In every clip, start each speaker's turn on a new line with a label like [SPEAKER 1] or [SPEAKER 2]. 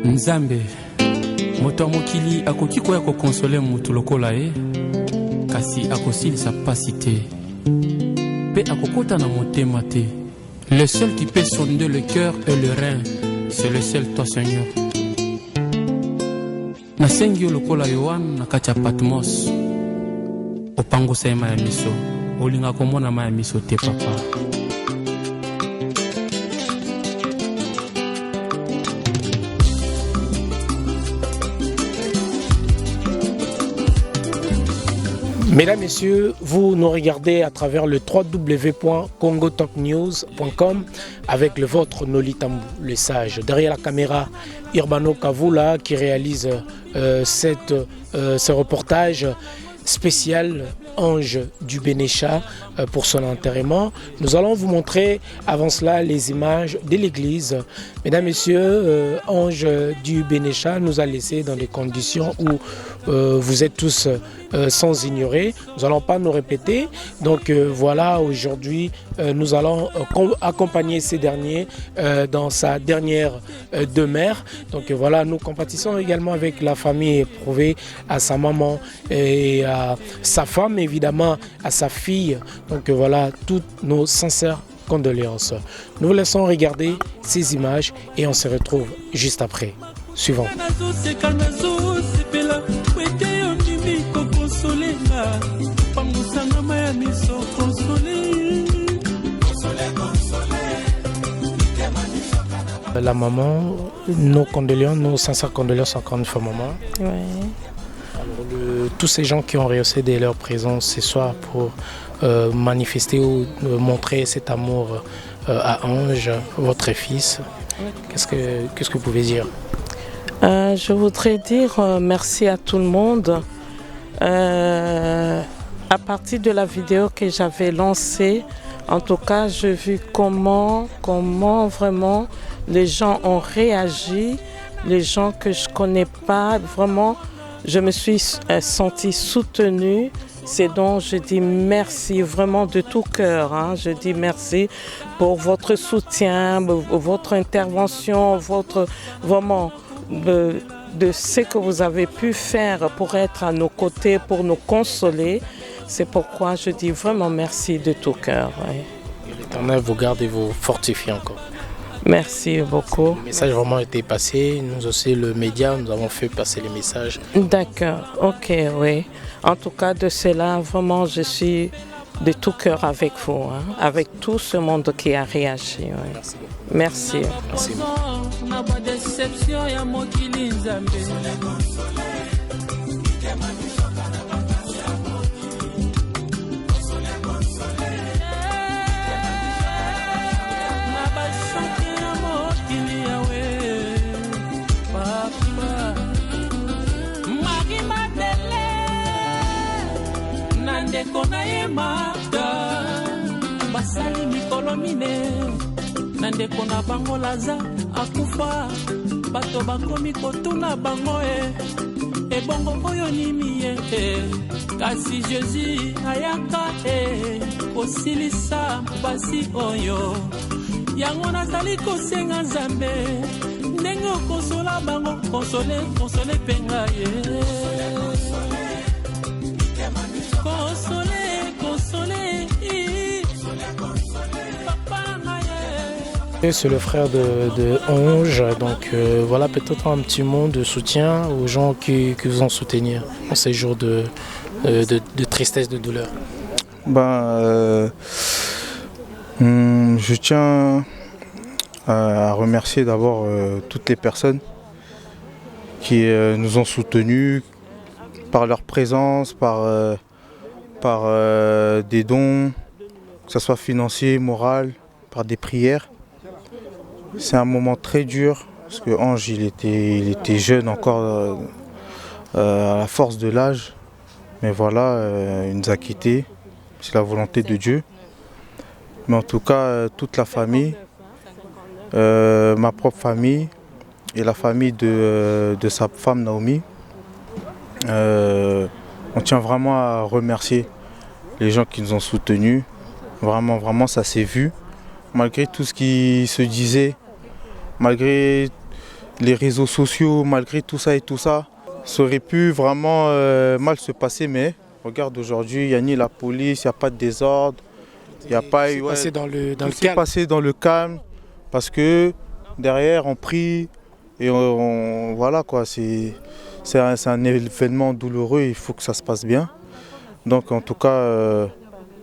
[SPEAKER 1] Nzambe moto mokili akoki koya ko consoler mutu lokola ye kasi akosilisa pasi te pe akokota na motema te. Le seul qui peut sonder le cœur et le rein, c'est le seul toi Seigneur. Nasengi yo lokola Yohane na kati ya Patmos opangosa ye maya miso olinga komona maya miso te papa.
[SPEAKER 2] Mesdames, Messieurs, vous nous regardez à travers le www.congotopnews.com avec le vôtre Noli Tambou, le sage. Derrière la caméra, Urbano Kavula qui réalise ce reportage spécial Ange du Bénécha pour son enterrement. Nous allons vous montrer avant cela les images de l'église. Mesdames, Messieurs, Ange du Bénécha nous a laissé dans des conditions où vous êtes tous sans ignorer. Nous n'allons pas nous répéter. Donc voilà, aujourd'hui, nous allons accompagner ces derniers dans sa dernière demeure. Donc voilà, nous compatissons également avec la famille éprouvée, à sa maman et à sa femme, évidemment, à sa fille. Donc voilà, toutes nos sincères condoléances. Nous vous laissons regarder ces images et on se retrouve juste après. Suivant. La maman, nos condoléances, nos sincères condoléances encore une fois, maman.
[SPEAKER 3] Ouais.
[SPEAKER 2] Alors, tous ces gens qui ont rehaussé de leur présence ce soir pour manifester ou montrer cet amour à Ange, votre fils, qu'est-ce que vous pouvez dire?
[SPEAKER 3] Je voudrais dire merci à tout le monde. À partir de la vidéo que j'avais lancée, en tout cas, j'ai vu comment vraiment les gens ont réagi, les gens que je ne connais pas, vraiment, je me suis sentie soutenue. C'est donc je dis merci vraiment de tout cœur. Je dis merci pour votre soutien, votre intervention, votre vraiment de ce que vous avez pu faire pour être à nos côtés, pour nous consoler. C'est pourquoi je dis vraiment merci de tout cœur. Ouais.
[SPEAKER 2] L'Éternel vous garde et vous fortifie encore.
[SPEAKER 3] Merci beaucoup.
[SPEAKER 2] Le message a vraiment été passé. Nous aussi, le média, nous avons fait passer les messages.
[SPEAKER 3] D'accord, ok, oui. En tout cas, de cela, vraiment, je suis de tout cœur avec vous, avec tout ce monde qui a réagi. Oui. Merci.
[SPEAKER 2] Merci.
[SPEAKER 4] basali mikolo mine na ndeko na bango Laza akufa bato bakomi kotuna bango ebongo oyo nimi ye kasi Jésus ayaka kosilisa basi oyo yango nazali kosenga Nzambe ndenge okosola bango konsole penga ye
[SPEAKER 2] C'est le frère de Ange, donc voilà peut-être un petit mot de soutien aux gens qui vous ont soutenu en ces jours de tristesse, de douleur.
[SPEAKER 5] Je tiens à remercier d'abord toutes les personnes qui nous ont soutenus par leur présence, par des dons, que ce soit financier, moral, par des prières. C'est un moment très dur parce que Ange il était jeune encore à la force de l'âge, mais voilà, il nous a quittés, c'est la volonté de Dieu. Mais en tout cas, toute la famille, ma propre famille et la famille de sa femme Naomi, on tient vraiment à remercier les gens qui nous ont soutenus. Vraiment, ça s'est vu. Malgré tout ce qui se disait, malgré les réseaux sociaux, malgré tout ça et tout ça, ça aurait pu vraiment mal se passer, mais regarde aujourd'hui, il n'y a ni la police, il n'y a pas de désordre, il n'y a pas eu...
[SPEAKER 2] passé dans le
[SPEAKER 5] Tout s'est
[SPEAKER 2] calme.
[SPEAKER 5] passé dans le calme, parce que derrière on prie et voilà quoi, c'est un événement douloureux, il faut que ça se passe bien. Donc en tout cas,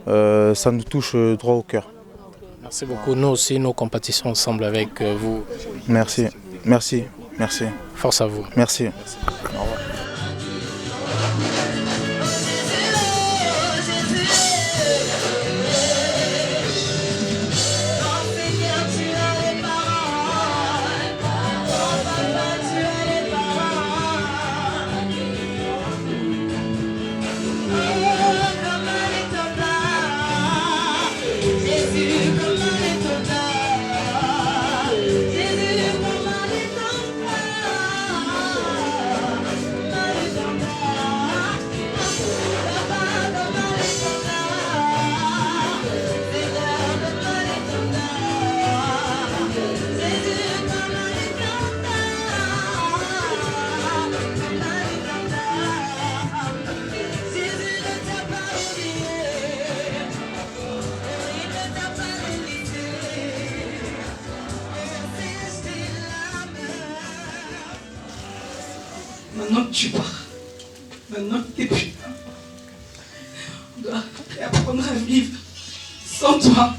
[SPEAKER 5] ça nous touche droit au cœur.
[SPEAKER 2] Merci beaucoup. Nous aussi, nous compatissons ensemble avec vous.
[SPEAKER 5] Merci, merci, merci,
[SPEAKER 2] Force à vous.
[SPEAKER 5] merci.
[SPEAKER 6] Maintenant que tu pars, maintenant que tu n'es plus là, on doit réapprendre à vivre sans toi.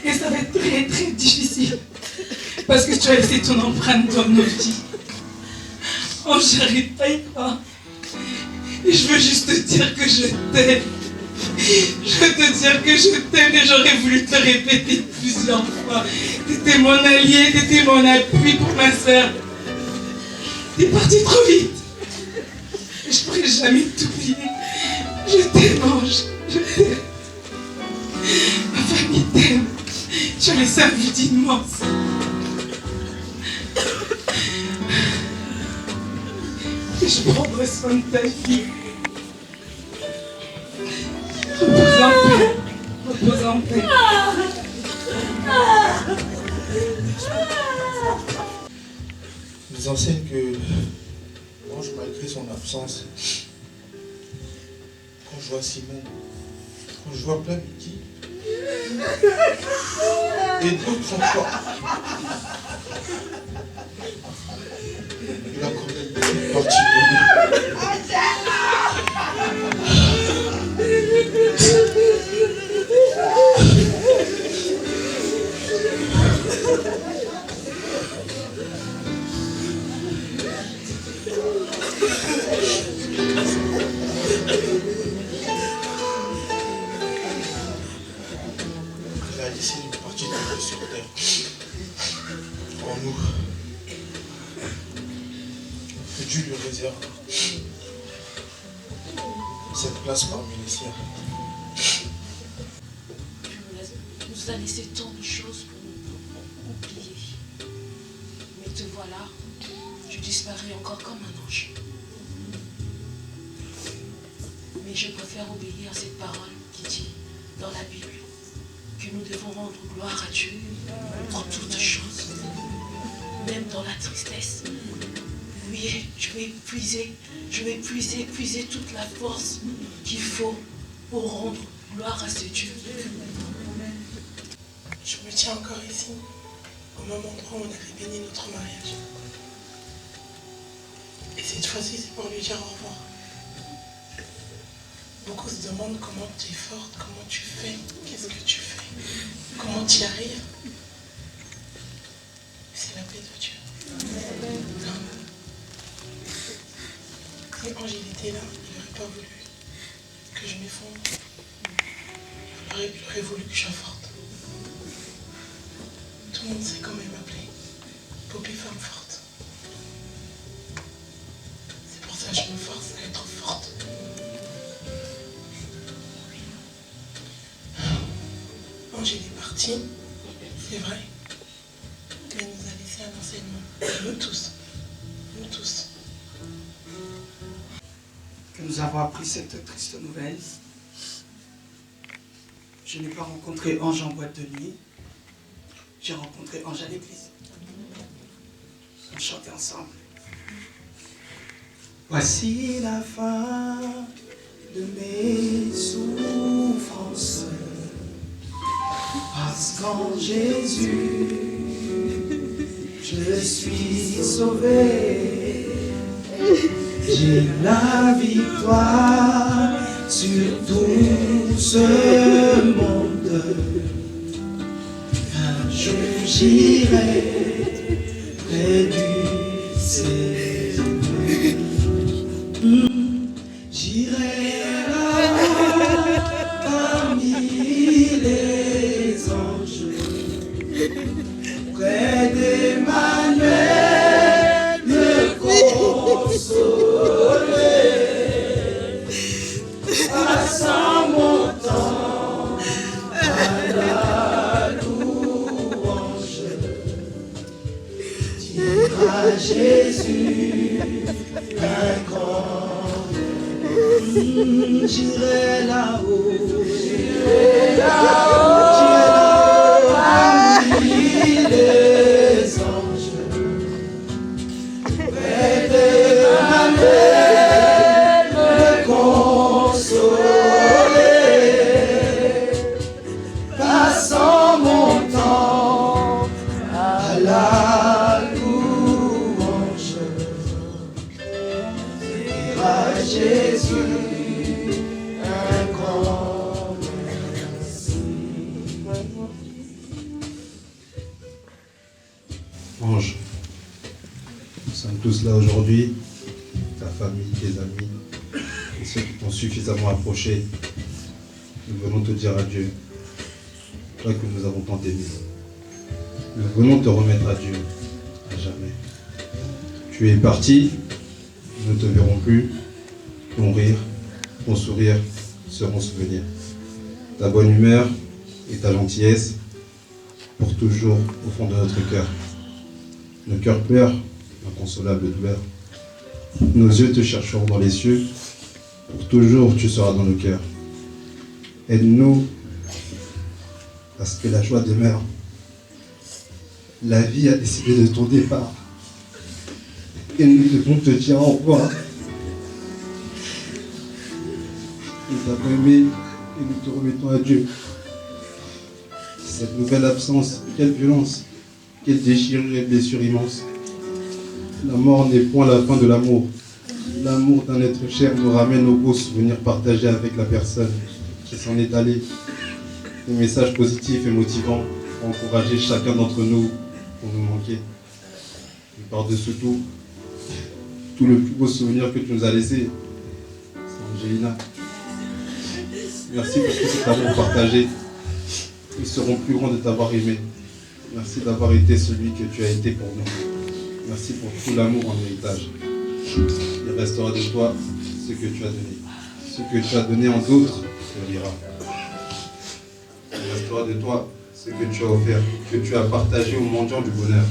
[SPEAKER 6] Et ça va être très très difficile. Parce que tu as laissé ton empreinte dans nos vies. Oh, j'arrive pas à y croire. Et je veux juste te dire que je t'aime. Je veux te dire que je t'aime et j'aurais voulu te le répéter plusieurs fois. T'étais mon allié, t'étais mon appui pour ma soeur. T'es parti trop vite. Et je pourrais jamais t'oublier. Je t'aime, Ange. Je t'aime. Ma famille t'aime. Tu as laissé un vide immense. Et je prendrai soin de ta fille. Repose en paix. Repose en paix.
[SPEAKER 5] Nous enseigne que Ange, malgré son absence, quand je vois Simon, quand je vois plein Midi, et d'autres encore, il a quand même une partie de nous. Il a laissé une partie de nous sur terre, en nous. Que Dieu lui réserve cette place parmi les siens.
[SPEAKER 7] Tu nous as laissé tant de choses pour nous oublier. Mais te voilà, tu disparais encore comme un ange. Mais je préfère obéir à cette parole qui dit dans la Bible que nous devons rendre gloire à Dieu pour toutes choses, même dans la tristesse. Oui, je vais épuiser toute la force qu'il faut pour rendre gloire à ce Dieu.
[SPEAKER 6] Je me tiens encore ici, au même endroit où on avait béni notre mariage. Et cette fois-ci, c'est pour lui dire au revoir. Beaucoup se demandent comment tu es forte, comment tu fais, qu'est-ce que tu fais, comment tu y arrives. C'est la paix de Dieu. Si Ange était là, il n'aurait pas voulu que je m'effondre. Il aurait voulu que je sois forte. Tout le monde sait comment il m'appelait. Poppy femme forte. C'est pour ça que je me force à être forte. Angèle est partie, c'est vrai. Mais elle nous a laissé un enseignement. Nous tous. Nous tous.
[SPEAKER 8] Que nous avons appris cette triste nouvelle. Je n'ai pas rencontré Ange en boîte de nuit. J'ai rencontré Ange à l'église. chanter ensemble. Voici la fin de mes souffrances, parce qu'en Jésus, je suis sauvé. J'ai la victoire sur tout ce monde. Un jour j'irai près du Seigneur. J'irai là parmi les anges, près d'Emmanuel, me consoler, passant mon temps à la louange, dire à Jésus un grand. J'irai là-haut, j'irai là-haut, parmi les anges, près d'Emmanuel, me consoler, passant mon temps à la louange, dire à Jésus.
[SPEAKER 9] Ange, nous sommes tous là aujourd'hui, ta famille, tes amis, et ceux qui t'ont suffisamment approché. Nous venons te dire adieu, toi que nous avons tant aimé. Nous venons te remettre à Dieu, à jamais. Tu es parti, nous ne te verrons plus, ton rire, ton sourire seront souvenirs. Ta bonne humeur et ta gentillesse pour toujours au fond de notre cœur. Nos cœurs pleurent d'inconsolables douleurs. Nos yeux te chercheront dans les cieux. Pour toujours, tu seras dans nos cœurs. Aide-nous à ce que la joie demeure. La vie a décidé de ton départ. Et nous devons te dire au revoir. Nous t'avons aimé et nous te remettons à Dieu. Cette nouvelle absence, quelle violence! Quelle déchirure et blessure immense. La mort n'est point la fin de l'amour. L'amour d'un être cher nous ramène aux beaux souvenirs partagés avec la personne qui s'en est allée. Des messages positifs et motivants pour encourager chacun d'entre nous pour nous manquer. Et par-dessus tout, tout le plus beau souvenir que tu nous as laissé, c'est Angelina. Merci pour tout cet amour partagé. Ils seront plus grands de t'avoir aimé. Merci d'avoir été celui que tu as été pour nous. Merci pour tout l'amour en héritage. Il restera de toi ce que tu as donné. Ce que tu as donné en d'autres te lira. Il restera de toi ce que tu as offert, que tu as partagé aux mendiants du bonheur.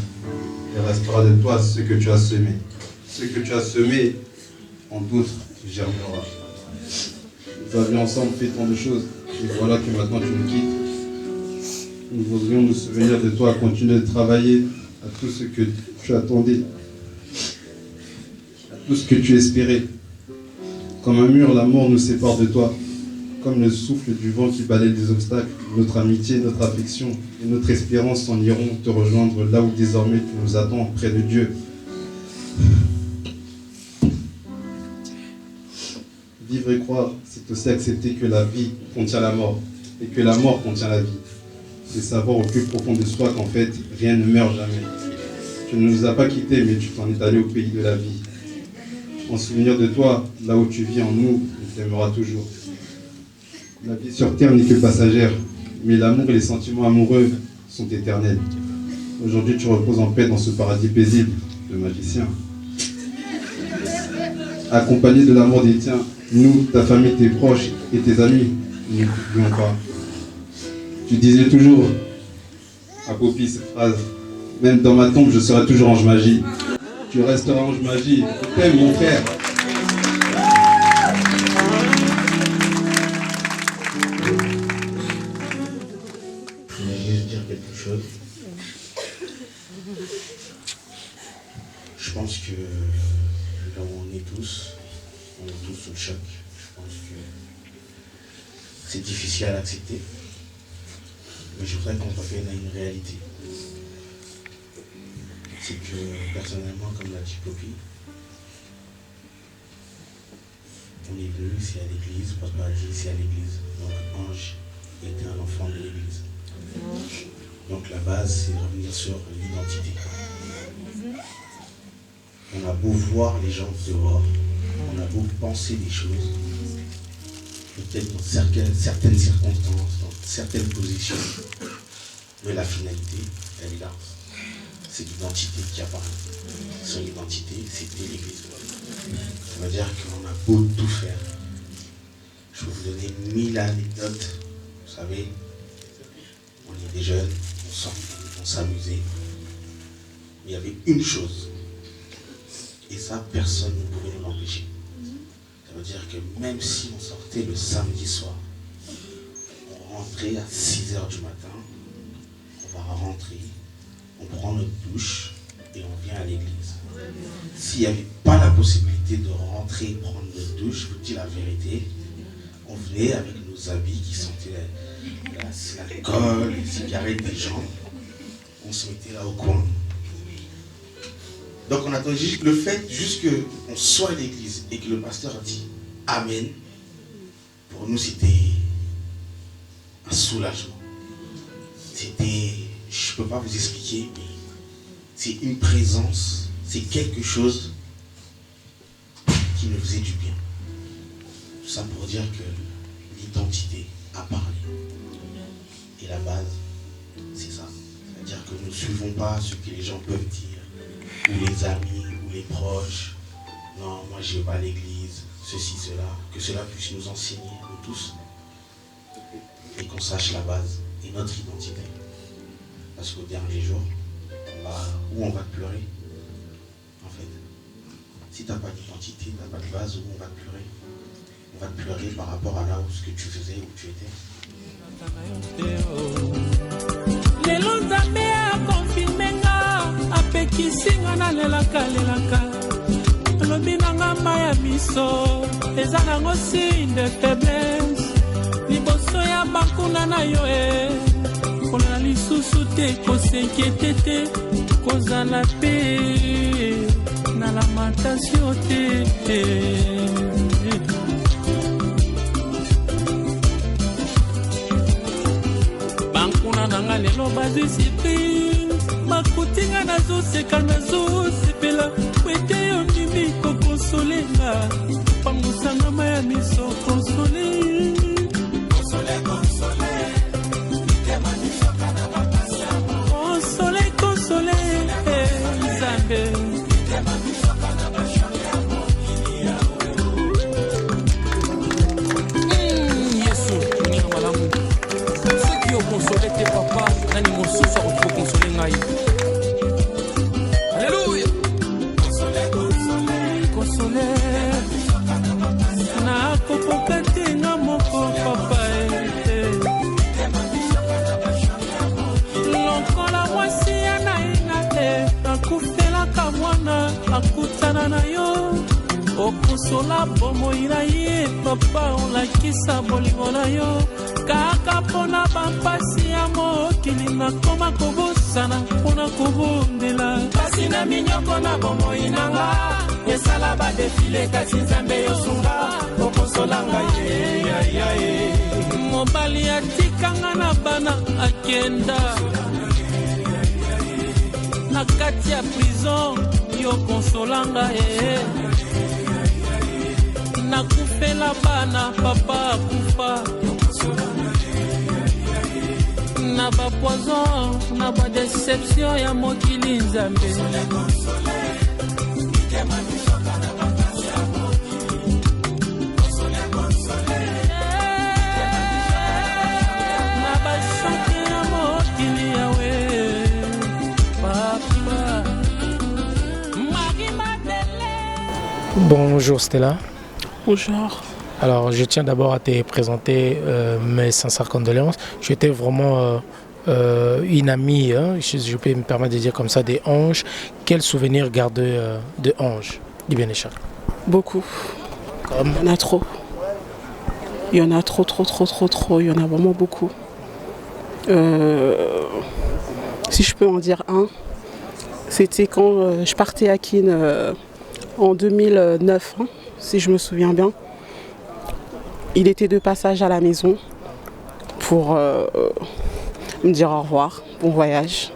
[SPEAKER 9] Il restera de toi ce que tu as semé. Ce que tu as semé en d'autres germera. Nous avions ensemble fait tant de choses, et voilà que maintenant tu nous quittes. Nous voudrions nous souvenir de toi, continuer de travailler à tout ce que tu attendais, à tout ce que tu espérais. Comme un mur, la mort nous sépare de toi. Comme le souffle du vent qui balaye les obstacles, notre amitié, notre affection et notre espérance s'en iront te rejoindre là où désormais tu nous attends, près de Dieu. Vivre et croire, c'est aussi accepter que la vie contient la mort et que la mort contient la vie. C'est savoir au plus profond de soi qu'en fait, rien ne meurt jamais. Tu ne nous as pas quittés, mais tu t'en es allé au pays de la vie. En souvenir de toi, là où tu vis en nous, tu t'aimeras toujours. La vie sur terre n'est que passagère, mais l'amour et les sentiments amoureux sont éternels. Aujourd'hui, tu reposes en paix dans ce paradis paisible de magicien. Accompagné de l'amour des tiens, nous, ta famille, tes proches et tes amis, ne n'oublions pas. Tu disais toujours, à Poppy, cette phrase, même dans ma tombe, je serai toujours Ange Magie. Tu resteras Ange Magie. Je t'aime, mon frère.
[SPEAKER 10] Je voulais juste dire quelque chose. pense que là où on est tous sous le choc. Je pense que c'est difficile à l'accepter. Mais je voudrais qu'on revienne à une réalité. C'est que personnellement, comme l'a dit Poppy, on est venu ici à l'église, Papa a dit ici à l'église. Donc Ange était un enfant de l'église. Donc la base, c'est revenir sur l'identité. On a beau voir les gens dehors, on a beau penser des choses, peut-être dans certaines circonstances, dans certaines positions, mais la finalité, elle est là. C'est l'identité qui apparaît. Son identité, c'était l'église. Ça veut dire qu'on a beau tout faire. Je vais vous donner 1000 anecdotes. Vous savez, on est des jeunes, on sort, on s'amusait. Mais il y avait une chose. Et ça, personne ne pouvait nous l'empêcher. Ça veut dire que même si on sortait le samedi soir, on rentrait à 6h du matin, on va rentrer, on prend notre douche et on vient à l'église. S'il n'y avait pas la possibilité de rentrer et prendre notre douche, je vous dis la vérité, on venait avec nos habits qui sentaient l'alcool, les cigarettes des gens, on se mettait là au coin. Donc on attendait juste le fait qu'on soit à l'église et que le pasteur dit Amen. Pour nous c'était un soulagement. C'était, je ne peux pas vous expliquer, mais c'est une présence, c'est quelque chose qui nous faisait du bien. Tout ça pour dire que l'identité a parlé. Et la base, c'est ça. C'est-à-dire que nous ne suivons pas ce que les gens peuvent dire, ou les amis, ou les proches. Non, moi je ne vais pas à l'église, ceci, cela. Que cela puisse nous enseigner, nous tous. Et qu'on sache la base et notre identité. Parce qu'au dernier jour, où on va te pleurer, en fait. Si tu n'as pas d'identité, tu n'as pas de base, où on va te pleurer? On va te pleurer par rapport à là où ce que tu faisais, où tu étais.
[SPEAKER 4] Lelo nzambe akonfirme nga apekisi nga nalelaka alobi na nga mai ya miso eza nango signe de faiblesse liboso ya bakuna na yo kolela lisusu te kosinkiete te kozala pe na lamentation te nanga lelo bazwi surprise bakutinga nazoseka nazosepela wete yo ndimi kokonsolenga pangusanga mai ya miso konsole konsole nzambe consoler tes papas, nani mosusu akoki consoler ngai. Alléluia. Consoler. Na kokoka te nga moko papa. Lokola mwasi ya naina akufelaka mwana akutana na yo. Okosola bomoi na ye papa olakisa bolingo na yo. Kaka pona bampasi ya mokili nakoma kobosana mpona kobondela kasi na minyoko na bomoi nanga esala badefile kasi nzambe yosunga okosolanga ye mobali atikanga na bana akenda na kati ya prison yokonsolanga nakufela bana papa akufa na ba poison na ba déception ya mokili nzambe na ba chanke ya mokili yawe papa Marie Madeleine.
[SPEAKER 2] Bonjour Stella.
[SPEAKER 3] Bonjour.
[SPEAKER 2] Alors, je tiens d'abord à te présenter mes sincères condoléances. J'étais vraiment une amie, hein, je peux me permettre de dire comme ça, des Anges. Quel souvenir gardez de Anges, du Bénécha?
[SPEAKER 11] Beaucoup.
[SPEAKER 2] Comme...
[SPEAKER 11] Il y en a trop. Il y en a trop. Il y en a vraiment beaucoup. Si je peux en dire un, c'était quand je partais à Kin en 2009, hein, si je me souviens bien. Il était de passage à la maison pour me dire au revoir, bon voyage.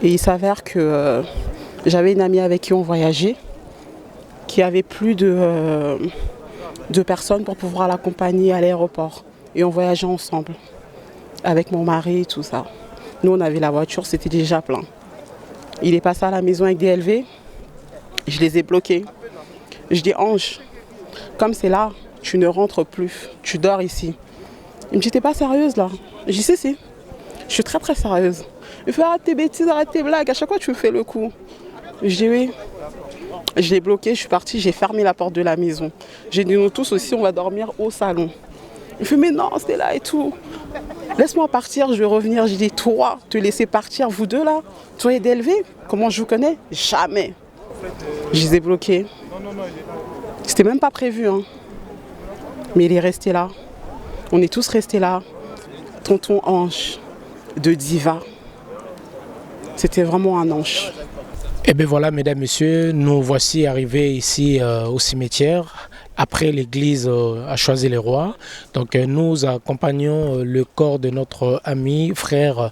[SPEAKER 11] Et il s'avère que j'avais une amie avec qui on voyageait, qui avait plus de personnes pour pouvoir l'accompagner à l'aéroport. Et on voyageait ensemble, avec mon mari et tout ça. Nous, on avait la voiture, c'était déjà plein. Il est passé à la maison avec des LV, je les ai bloqués. Je dis, Ange, comme c'est là, tu ne rentres plus, tu dors ici. Il me dit, t'es pas sérieuse là? Je dis, si, je suis très sérieuse. Il fait, arrête tes bêtises, arrête tes blagues, à chaque fois tu me fais le coup. Je dis, oui. Je l'ai bloqué, je suis partie, j'ai fermé la porte de la maison. J'ai dit, nous tous aussi, on va dormir au salon. Il fait, mais non, c'est là et tout. Laisse-moi partir, je vais revenir. J'ai dit, toi, te laisser partir, vous deux là, toi et d'élever, comment je vous connais? Jamais. Je les ai bloqués. C'était même pas prévu, hein. Mais il est resté là. On est tous restés là. Tonton Ange, de diva. C'était vraiment un ange.
[SPEAKER 2] Et bien voilà, mesdames, messieurs, nous voici arrivés ici au cimetière. Après l'église a choisi les rois. Donc nous accompagnons le corps de notre ami, frère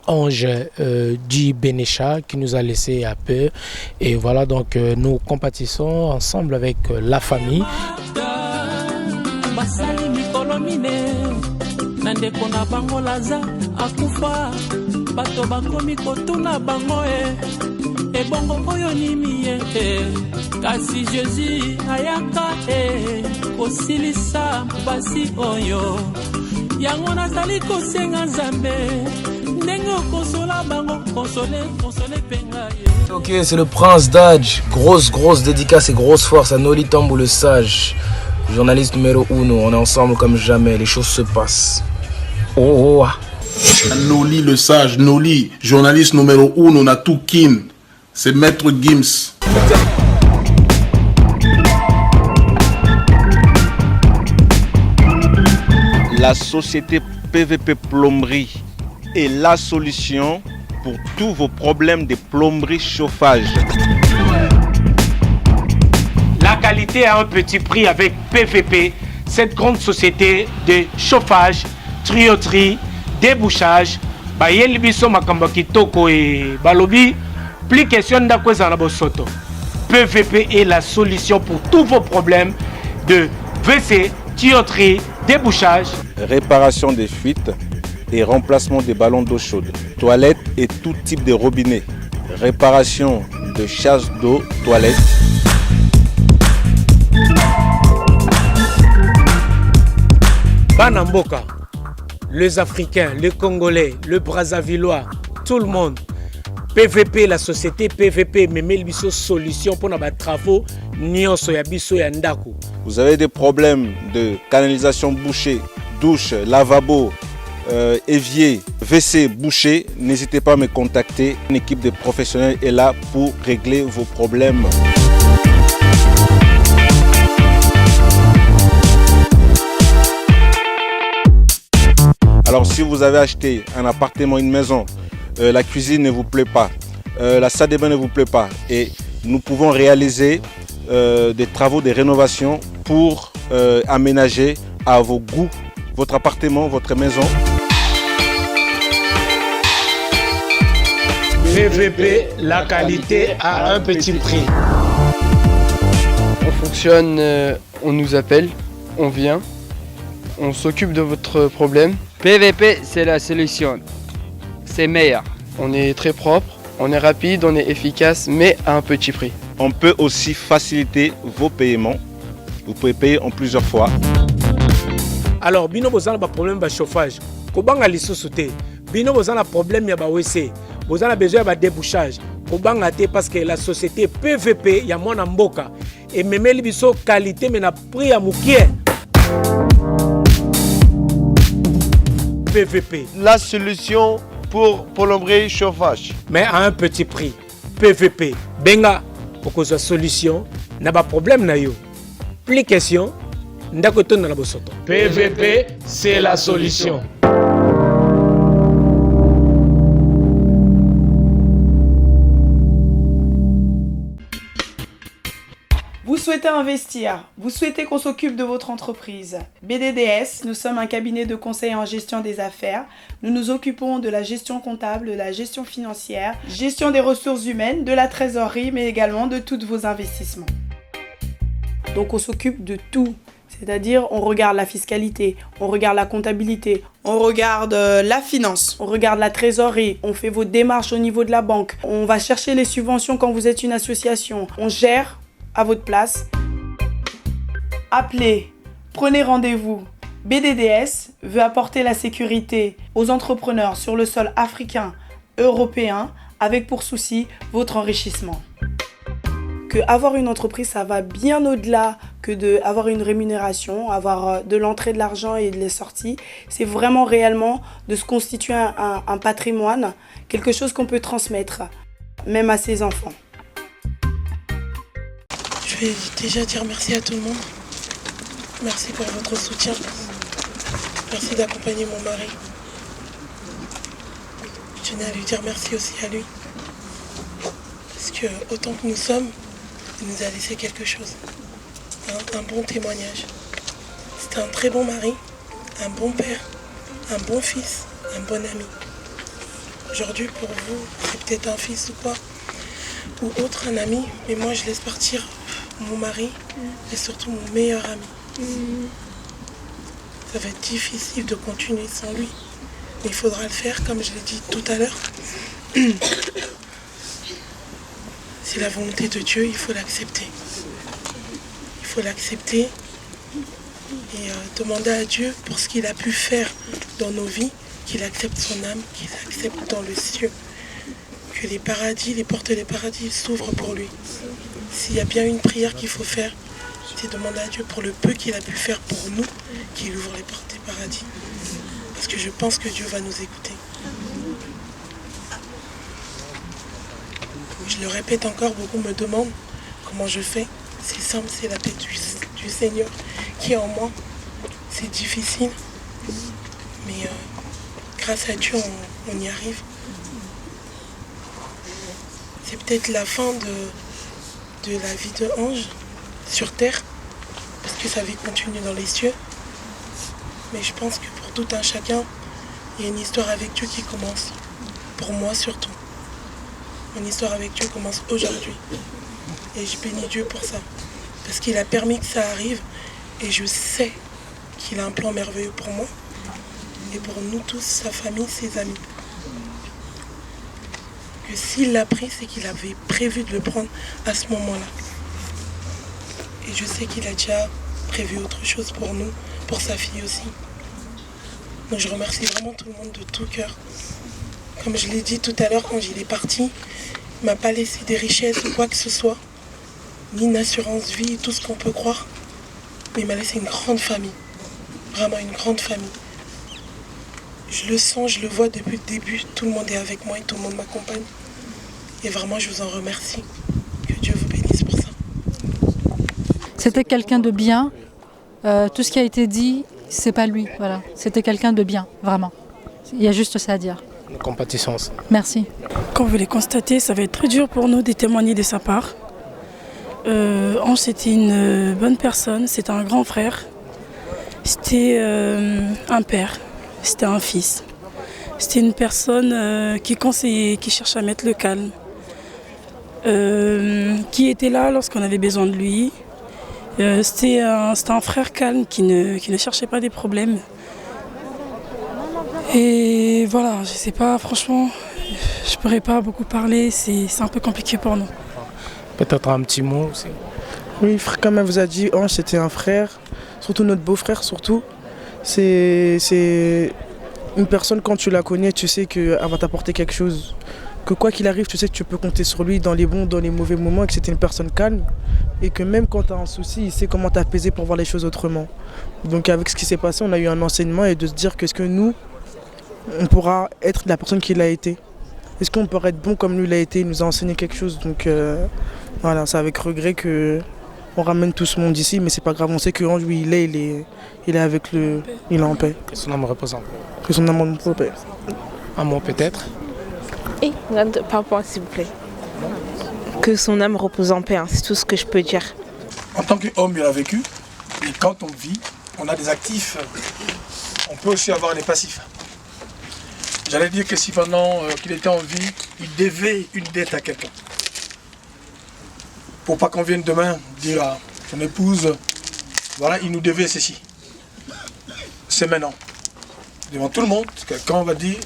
[SPEAKER 2] Ange du Bénécha qui nous a laissé à peu. Et voilà, donc nous compatissons ensemble avec la famille.
[SPEAKER 4] Ebongo oyo nimi kasi Jésus ayaka kosilisa basi oyo yango nazali kosenga Nzambe ndenge okosola bango konsole penga ye.
[SPEAKER 12] Ok, c'est le Prince Daj, grosse dédicace et grosse force à Noli Tambou le Sage, journaliste numéro 1, on est ensemble comme jamais, les choses se passent. Oh.
[SPEAKER 13] Noli le Sage, Noli, journaliste numéro 1, on a tout Kin. C'est Maître Gims.
[SPEAKER 14] La société PVP Plomberie est la solution pour tous vos problèmes de plomberie chauffage.
[SPEAKER 15] La qualité à un petit prix avec PVP, cette grande société de chauffage, tuyauterie, débouchage, bayeli biso makambo kitoko et balobi. Plus question d'Akwezanabosoto. PVP est la solution pour tous vos problèmes de WC, tuyauterie, débouchage.
[SPEAKER 14] Réparation des fuites et remplacement des ballons d'eau chaude. Toilettes et tout type de robinet. Réparation de chasse d'eau, toilettes.
[SPEAKER 2] Banamboka, les Africains, les Congolais, le Brazzavillois, tout le monde. PVP, la société PVP, memeli biso solution pour nos travaux.
[SPEAKER 14] Vous avez des problèmes de canalisation bouchée, douche, lavabo, évier, WC bouché, n'hésitez pas à me contacter. Une équipe de professionnels est là pour régler vos problèmes. Alors si vous avez acheté un appartement, une maison, la cuisine ne vous plaît pas, la salle de bain ne vous plaît pas et nous pouvons réaliser des travaux de rénovation pour aménager à vos goûts votre appartement, votre maison.
[SPEAKER 15] PVP, la qualité à un petit prix.
[SPEAKER 16] On fonctionne, on nous appelle, on vient, on s'occupe de votre problème.
[SPEAKER 17] PVP, c'est la solution. C'est meilleur.
[SPEAKER 16] On est très propre, on est rapide, on est efficace, mais à un petit prix.
[SPEAKER 14] On peut aussi faciliter vos paiements. Vous pouvez payer en plusieurs fois.
[SPEAKER 2] Alors, bino bozana ba problème de chauffage. Kobanga lisusu te. Bino bozana problème ya ba WC. Bozana besoin de débouchage. Kobanga te parce que la société PVP ya mwana mboka et memeli biso qualité mais na prix ya mukie.
[SPEAKER 15] PVP.
[SPEAKER 18] La solution pour plomberie chauffage.
[SPEAKER 15] Mais à un petit prix. PVP. Benga, pour que soit solution, n'a pas problème na yo. Plus question, ndakoto na la bosoto. PVP, c'est la solution.
[SPEAKER 19] Vous souhaitez investir, vous souhaitez qu'on s'occupe de votre entreprise. BDDS, nous sommes un cabinet de conseil en gestion des affaires. Nous nous occupons de la gestion comptable, de la gestion financière, gestion des ressources humaines, de la trésorerie, mais également de tous vos investissements. Donc on s'occupe de tout. C'est-à-dire, on regarde la fiscalité, on regarde la comptabilité, on regarde la finance, on regarde la trésorerie, on fait vos démarches au niveau de la banque, on va chercher les subventions quand vous êtes une association, on gère à votre place. Appelez, prenez rendez-vous. BDDS veut apporter la sécurité aux entrepreneurs sur le sol africain, européen, avec pour souci votre enrichissement. Que avoir une entreprise, ça va bien au-delà que d'avoir une rémunération, avoir de l'entrée de l'argent et de la sortie. C'est vraiment réellement de se constituer un patrimoine, quelque chose qu'on peut transmettre, même à ses enfants.
[SPEAKER 20] Je vais déjà dire merci à tout le monde. Merci pour votre soutien. Merci d'accompagner mon mari. Je tenais à lui dire merci aussi à lui. Parce que autant que nous sommes, il nous a laissé quelque chose. Un bon témoignage. C'était un très bon mari, un bon père, un bon fils, un bon ami. Aujourd'hui, pour vous, c'est peut-être un fils ou quoi, ou autre, un ami, mais moi je laisse partir mon mari et surtout mon meilleur ami. Ça va être difficile de continuer sans lui, mais il faudra le faire comme je l'ai dit tout à l'heure. C'est la volonté de Dieu, il faut l'accepter. Il faut l'accepter et demander à Dieu pour ce qu'il a pu faire dans nos vies, qu'il accepte son âme, qu'il accepte dans le ciel, que les paradis, les portes des paradis s'ouvrent pour lui. S'il y a bien une prière qu'il faut faire, c'est demander à Dieu pour le peu qu'il a pu faire pour nous, qu'il ouvre les portes des paradis. Parce que je pense que Dieu va nous écouter. Je le répète encore, beaucoup me demandent comment je fais. C'est simple, c'est la paix du Seigneur qui est en moi. C'est difficile, mais grâce à Dieu, on y arrive. C'est peut-être la fin de la vie de Ange sur terre, parce que sa vie continue dans les cieux. Mais je pense que pour tout un chacun, il y a une histoire avec Dieu qui commence. Pour moi surtout. Mon histoire avec Dieu commence aujourd'hui. Et je bénis Dieu pour ça. Parce qu'il a permis que ça arrive. Et je sais qu'il a un plan merveilleux pour moi. Et pour nous tous, sa famille, ses amis. Que s'il l'a pris, c'est qu'il avait prévu de le prendre à ce moment-là. Et je sais qu'il a déjà prévu autre chose pour nous, pour sa fille aussi. Donc je remercie vraiment tout le monde de tout cœur. Comme je l'ai dit tout à l'heure, quand il est parti, il ne m'a pas laissé des richesses ou quoi que ce soit, ni une assurance vie, tout ce qu'on peut croire. Mais il m'a laissé une grande famille, vraiment une grande famille. Je le sens, je le vois depuis le début, tout le monde est avec moi et tout le monde m'accompagne. Et vraiment, je vous en remercie. Que Dieu vous bénisse pour ça.
[SPEAKER 21] C'était quelqu'un de bien. Tout ce qui a été dit, c'est pas lui. Voilà. C'était quelqu'un de bien, vraiment. Il y a juste ça à dire.
[SPEAKER 2] Compatissance.
[SPEAKER 21] Merci.
[SPEAKER 20] Comme vous l'avez constaté, ça va être très dur pour nous de témoigner de sa part. Ange, c'était une bonne personne, c'était un grand frère, c'était un père, c'était un fils. C'était une personne qui conseillait, qui cherchait à mettre le calme, qui était là lorsqu'on avait besoin de lui. C'était un frère calme qui ne cherchait pas des problèmes. Et voilà, je sais pas, franchement, je pourrais pas beaucoup parler, c'est un peu compliqué pour nous.
[SPEAKER 2] Peut-être un petit mot aussi.
[SPEAKER 22] Oui, comme elle vous a dit, Ange c'était un frère, surtout notre beau-frère surtout. C'est une personne, quand tu la connais, tu sais qu'elle va t'apporter quelque chose. Que quoi qu'il arrive, tu sais que tu peux compter sur lui dans les bons, dans les mauvais moments, et que c'était une personne calme. Et que même quand tu as un souci, il sait comment t'apaiser pour voir les choses autrement. Donc avec ce qui s'est passé, on a eu un enseignement et de se dire que ce que nous, on pourra être la personne qu'il a été. Est-ce qu'on pourrait être bon comme lui l'a été? Il nous a enseigné quelque chose. Donc voilà, c'est avec regret qu'on ramène tout ce monde ici, mais c'est pas grave. On sait que lui, il est avec il est en paix.
[SPEAKER 2] Que son âme repose en paix.
[SPEAKER 22] Que son âme repose en paix.
[SPEAKER 2] Un mot peut-être?
[SPEAKER 1] Et par rapport, s'il vous plaît. Que son âme repose en paix, hein, c'est tout ce que je peux dire.
[SPEAKER 5] En tant qu'homme, il a vécu. Et quand on vit, on a des actifs. On peut aussi avoir des passifs. J'allais dire que si pendant qu'il était en vie, il devait une dette à quelqu'un. Pour pas qu'on vienne demain dire à son épouse, voilà, il nous devait ceci. C'est maintenant. Devant tout le monde, quelqu'un va dire,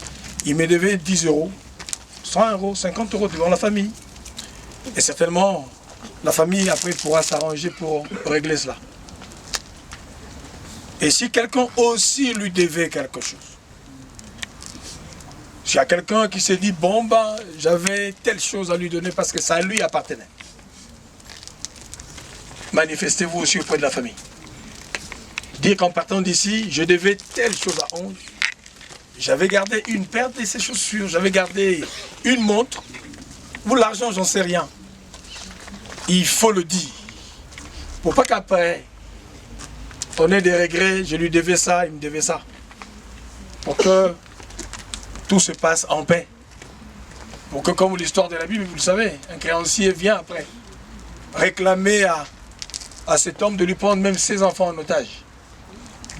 [SPEAKER 5] il me devait 10 €, 100 €, 50 € devant la famille. Et certainement, la famille après pourra s'arranger pour régler cela. Et si quelqu'un aussi lui devait quelque chose, s'il y a quelqu'un qui s'est dit, bon ben, j'avais telle chose à lui donner parce que ça lui appartenait, manifestez-vous aussi auprès de la famille. Dire qu'en partant d'ici, je devais telle chose à Ange, j'avais gardé une paire de ses chaussures, j'avais gardé une montre, ou l'argent, j'en sais rien. Il faut le dire. Pour pas qu'après, on ait des regrets, je lui devais ça, il me devait ça. Pour que tout se passe en paix. Pour que, comme l'histoire de la Bible, vous le savez, un créancier vient après réclamer à cet homme de lui prendre même ses enfants en otage.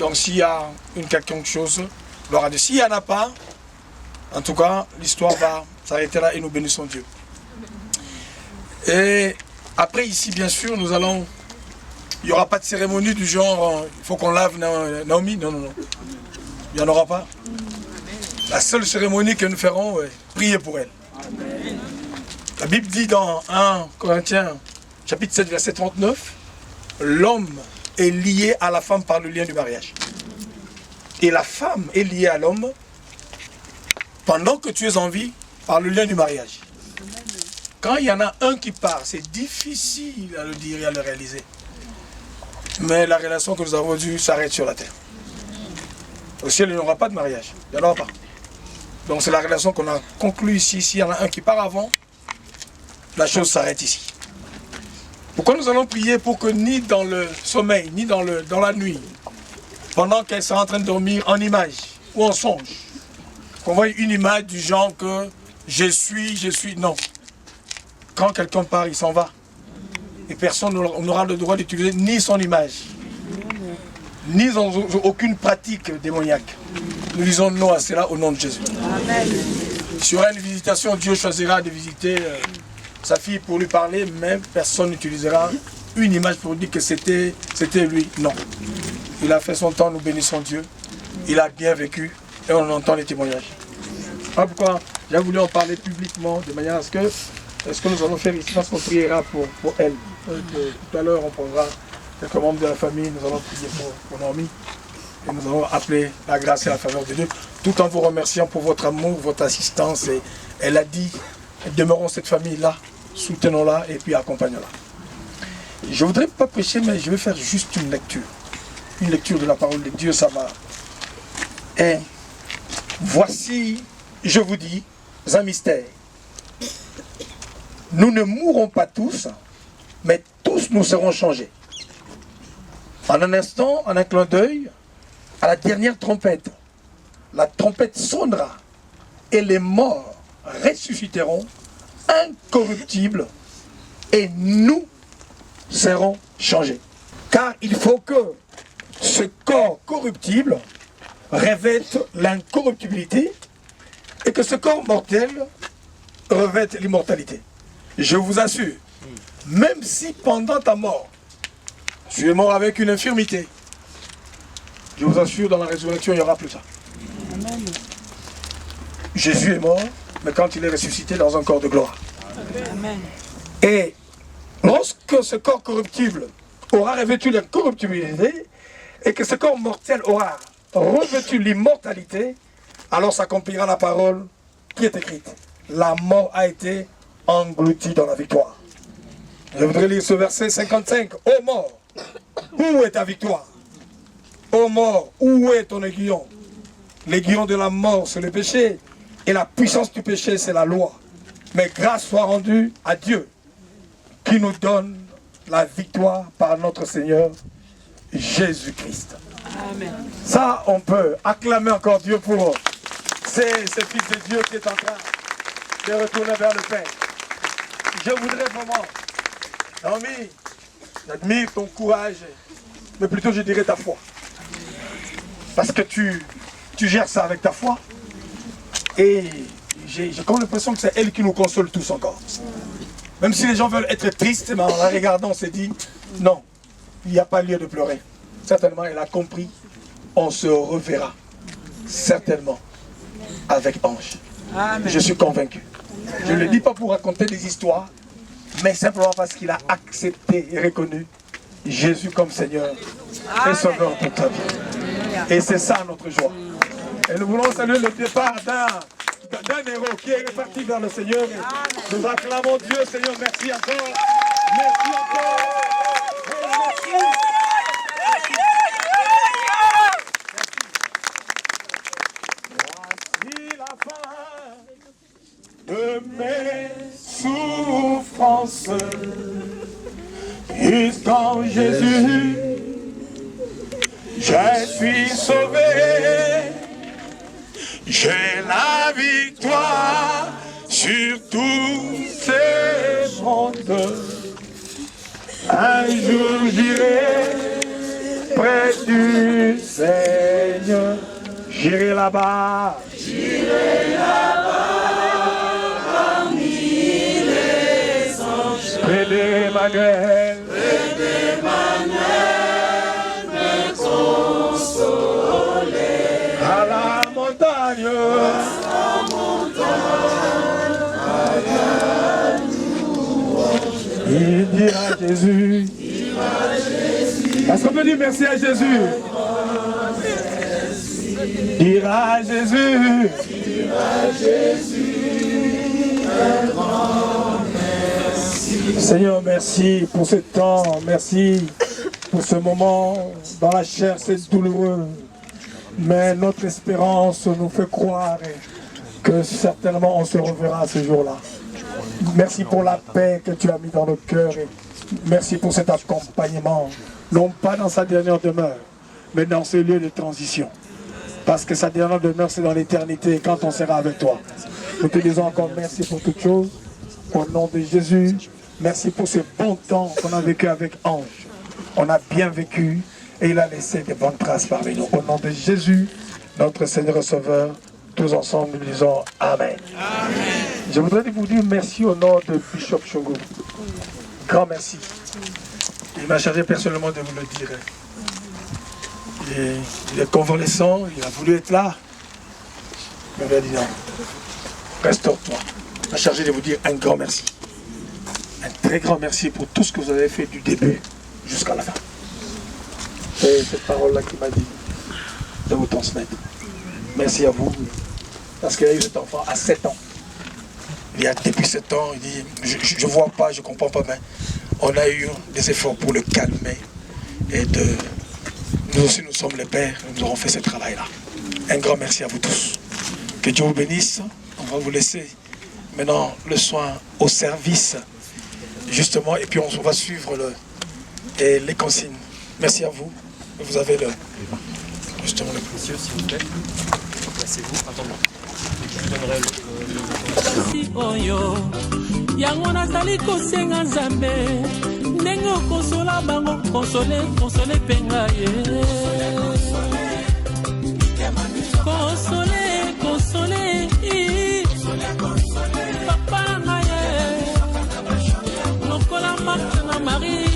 [SPEAKER 5] Donc s'il y a une quelconque chose, il aura dit. S'il n'y en a pas, en tout cas, l'histoire va s'arrêter là et nous bénissons Dieu. Et après ici, bien sûr, il n'y aura pas de cérémonie du genre, il faut qu'on lave Naomi, non. Il n'y en aura pas. La seule cérémonie que nous ferons, prier pour elle. La Bible dit dans 1 Corinthiens, chapitre 7, verset 39, l'homme est lié à la femme par le lien du mariage. Et la femme est liée à l'homme pendant que tu es en vie par le lien du mariage. Quand il y en a un qui part, c'est difficile à le dire et à le réaliser. Mais la relation que nous avons eue s'arrête sur la terre. Au ciel, il n'y aura pas de mariage. Il n'y en aura pas. Donc c'est la relation qu'on a conclue ici. S'il y en a un qui part avant, la chose s'arrête ici. Pourquoi nous allons prier pour que ni dans le sommeil, ni dans la nuit, pendant qu'elle sera en train de dormir en image ou en songe, qu'on voit une image du genre que je suis, non. Quand quelqu'un part, il s'en va. Et personne n'aura le droit d'utiliser ni son image, ni aucune pratique démoniaque. Nous disons non à cela au nom de Jésus. Amen. Sur une visitation, Dieu choisira de visiter sa fille pour lui parler, mais personne n'utilisera une image pour dire que c'était lui. Non. Il a fait son temps, nous bénissons Dieu. Il a bien vécu et on entend les témoignages. Voilà pourquoi j'ai voulu en parler publiquement de manière à ce que ce que nous allons faire ici, parce qu'on priera pour elle. Tout à l'heure, on prendra quelques membres de la famille, nous allons prier pour Naomi. Et nous allons appeler la grâce et la faveur de Dieu, tout en vous remerciant pour votre amour, votre assistance. Et elle a dit, demeurons cette famille-là, soutenons-la et puis accompagnons-la. Je ne voudrais pas prêcher, mais je vais faire juste une lecture. Une lecture de la parole de Dieu, ça va. Et voici, je vous dis, un mystère. Nous ne mourrons pas tous, mais tous nous serons changés. En un instant, en un clin d'œil, à la dernière trompette, la trompette sonnera et les morts ressusciteront incorruptibles et nous serons changés. Car il faut que ce corps corruptible revête l'incorruptibilité et que ce corps mortel revête l'immortalité. Je vous assure, même si pendant ta mort, tu es mort avec une infirmité, je vous assure, dans la résurrection, il n'y aura plus ça. Amen. Jésus est mort, mais quand il est ressuscité dans un corps de gloire. Amen. Et lorsque ce corps corruptible aura revêtu l'incorruptibilité, et que ce corps mortel aura revêtu l'immortalité, alors s'accomplira la parole qui est écrite. La mort a été engloutie dans la victoire. Je voudrais lire ce verset 55. Ô mort, où est ta victoire? Ô mort, où est ton aiguillon? L'aiguillon de la mort, c'est le péché. Et la puissance du péché, c'est la loi. Mais grâce soit rendue à Dieu, qui nous donne la victoire par notre Seigneur Jésus-Christ.
[SPEAKER 19] Amen.
[SPEAKER 5] Ça, on peut acclamer encore Dieu pour ce Fils de Dieu qui est en train de retourner vers le Père. Je voudrais vraiment, Naomi, j'admire ton courage, mais plutôt je dirais ta foi. Parce que tu gères ça avec ta foi. Et j'ai comme l'impression que c'est elle qui nous console tous encore. Même si les gens veulent être tristes, mais en la regardant, on s'est dit, non, il n'y a pas lieu de pleurer. Certainement, elle a compris, on se reverra. Certainement, avec Ange. Amen. Je suis convaincu. Je ne le dis pas pour raconter des histoires, mais simplement parce qu'il a accepté et reconnu Jésus comme Seigneur et Sauveur de toute sa vie. Et c'est ça notre joie. Et nous voulons saluer le départ d'un héros qui est reparti vers le Seigneur. Et nous acclamons Dieu, Seigneur, merci encore. Merci encore. Merci. Voici la fin de mes souffrances. Jusqu'en Jésus, je suis sauvé. J'ai la victoire sur tous ces mondes. Un jour j'irai près du Seigneur. J'irai là-bas. J'irai là-bas parmi les anges. Près d'Emmanuel. Près d'Emmanuel me consoler. À la montagne. À la montagne. Il dira Jésus. Est-ce qu'on peut dire merci à Jésus? Dira Jésus. Dira Jésus. Un grand merci. Seigneur, merci pour ce temps. Merci pour ce moment. Dans la chair, c'est douloureux. Mais notre espérance nous fait croire que certainement on se reverra ce jour-là. Merci pour la paix que tu as mis dans nos cœurs. Merci pour cet accompagnement. Non pas dans sa dernière demeure, mais dans ce lieu de transition. Parce que sa dernière demeure, c'est dans l'éternité, quand on sera avec toi. Nous te disons encore merci pour toutes choses. Au nom de Jésus, merci pour ce bon temps qu'on a vécu avec Ange. On a bien vécu et il a laissé des bonnes traces parmi nous. Au nom de Jésus, notre Seigneur et Sauveur, tous ensemble, nous disons Amen. Amen. Je voudrais vous dire merci au nom de Bishop Shogo. Grand merci. Il m'a chargé personnellement de vous le dire. Il est convalescent, il a voulu être là. Mais il a dit non, restaure-toi. Il m'a chargé de vous dire un grand merci. Un très grand merci pour tout ce que vous avez fait du début jusqu'à la fin. C'est cette parole-là qui m'a dit de vous transmettre. Merci à vous. Parce qu'il y a eu cet enfant à 7 ans. Il y a depuis 7 ans, il dit, je ne vois pas, je ne comprends pas, mais on a eu des efforts pour le calmer. Et nous aussi, nous sommes les pères, nous aurons fait ce travail-là. Un grand merci à vous tous. Que Dieu vous bénisse. On va vous laisser maintenant le soin au service, justement, et puis on va suivre les consignes. Merci à vous. Vous avez justement le précieux, s'il vous plaît. Placez-vous, attendez. Je donnerai
[SPEAKER 4] oyo yango nazali kosenga nzambe ndenge okosola bango konsole mpe ngai konsole papa na ye lokola Marthe na Marie